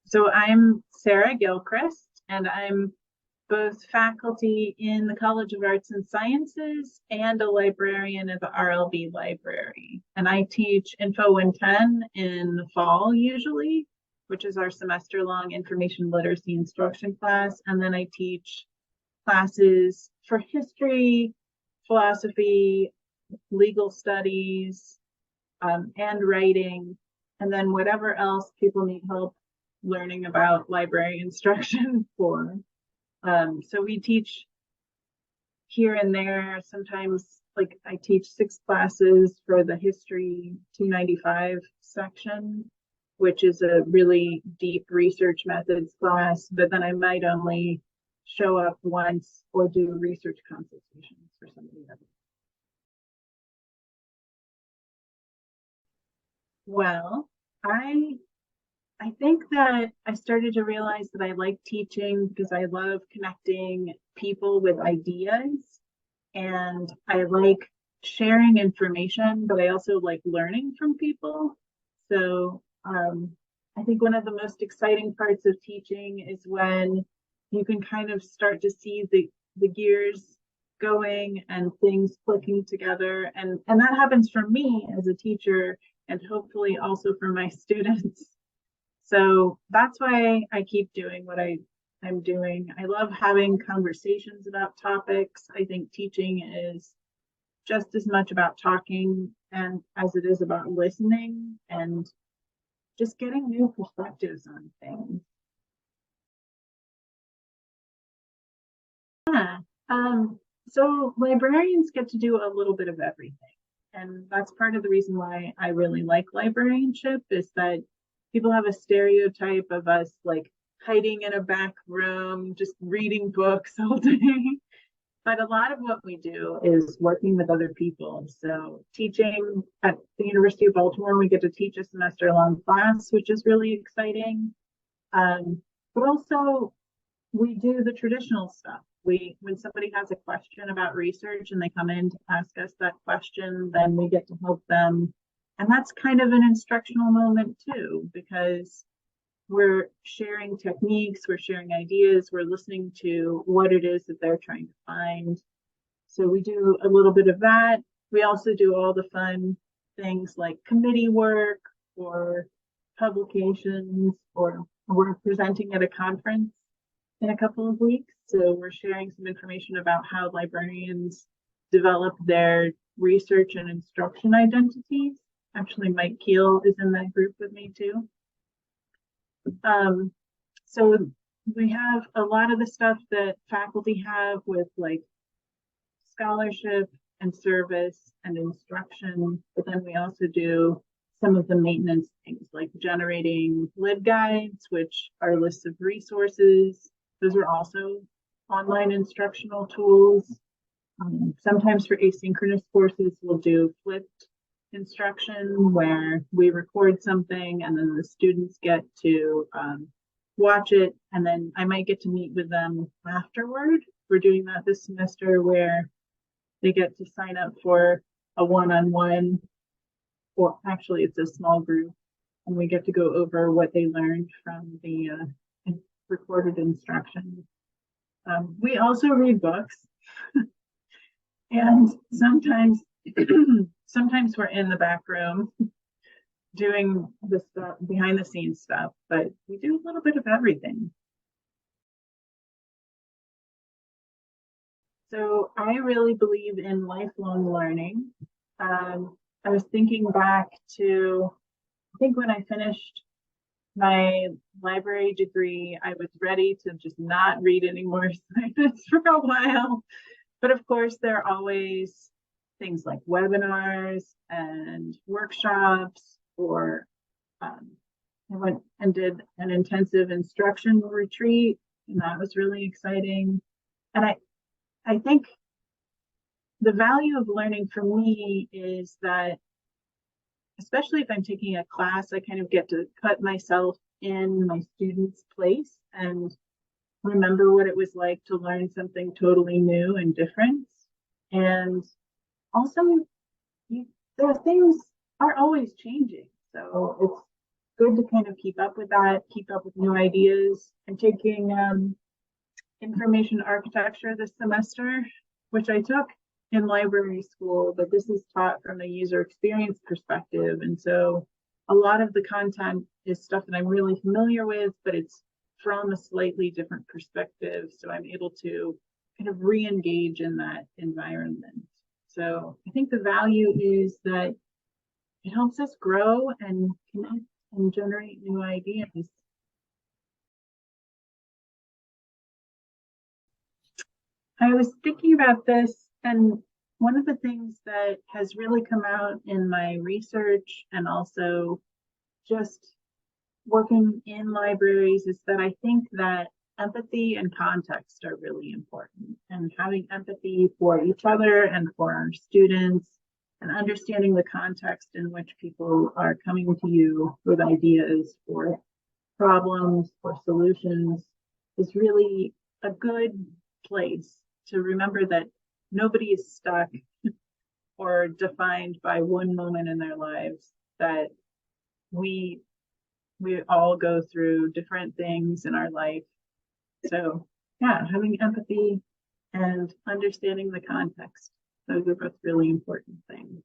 So I'm Sarah Gilchrist, and I'm both faculty in the College of Arts and Sciences and a librarian at the RLB Library. And I teach Info 110 in the fall usually, which is our semester-long information literacy instruction class. And then I teach classes for history, philosophy, legal studies, and writing, and then whatever else people need help learning about library instruction for. So we teach here and there. Sometimes, like I teach 6 classes for the History 295 section, which is a really deep research methods class, but then I might only show up once or do research consultations for somebody else. Well, I think that I started to realize that I like teaching because I love connecting people with ideas and I like sharing information, but I also like learning from people. So I think one of the most exciting parts of teaching is when you can kind of start to see the gears going and things clicking together. And that happens for me as a teacher and hopefully also for my students. So that's why I keep doing what I'm doing. I love having conversations about topics. I think teaching is just as much about talking and as it is about listening and just getting new perspectives on things. Yeah. So librarians get to do a little bit of everything. And that's part of the reason why I really like librarianship is that people have a stereotype of us like hiding in a back room, just reading books all day. But a lot of what we do is working with other people. So teaching at the University of Baltimore, we get to teach a semester long class, which is really exciting. But also we do the traditional stuff. When somebody has a question about research and they come in to ask us that question, then we get to help them. And that's kind of an instructional moment too, because we're sharing techniques, we're sharing ideas, we're listening to what it is that they're trying to find. So we do a little bit of that. We also do all the fun things like committee work or publications, or we're presenting at a conference in a couple of weeks. So we're sharing some information about how librarians develop their research and instruction identities. Actually, Mike Keel is in that group with me too. So we have a lot of the stuff that faculty have with like scholarship and service and instruction, but then we also do some of the maintenance things like generating LibGuides, which are lists of resources. Those are also online instructional tools. Sometimes for asynchronous courses, we'll do flipped instruction where we record something and then the students get to watch it, and then I might get to meet with them afterward. We're doing that this semester where they get to sign up for a one-on-one, or actually it's a small group, and we get to go over what they learned from the recorded instruction. We also read books and sometimes sometimes we're in the back room doing the stuff behind the scenes stuff, but we do a little bit of everything. So I really believe in lifelong learning. I was thinking back to, I think when I finished my library degree, I was ready to just not read any more assignments for a while. But of course, there are always things like webinars and workshops, or I went and did an intensive instruction retreat, and that was really exciting. And I think the value of learning for me is that, especially if I'm taking a class, I kind of get to put myself in my student's place and remember what it was like to learn something totally new and different. And also, their things are always changing. So good to kind of keep up with that, keep up with new ideas. I'm taking information architecture this semester, which I took in library school, but this is taught from a user experience perspective. And so a lot of the content is stuff that I'm really familiar with, but it's from a slightly different perspective. So I'm able to kind of re-engage in that environment. So I think the value is that it helps us grow and connect and generate new ideas. I was thinking about this, and one of the things that has really come out in my research and also just working in libraries is that I think that empathy and context are really important, and having empathy for each other and for our students and understanding the context in which people are coming to you with ideas for problems or solutions is really a good place to remember that nobody is stuck or defined by one moment in their lives, that we we all go through different things in our life. So yeah, having empathy and understanding the context, those are both really important things.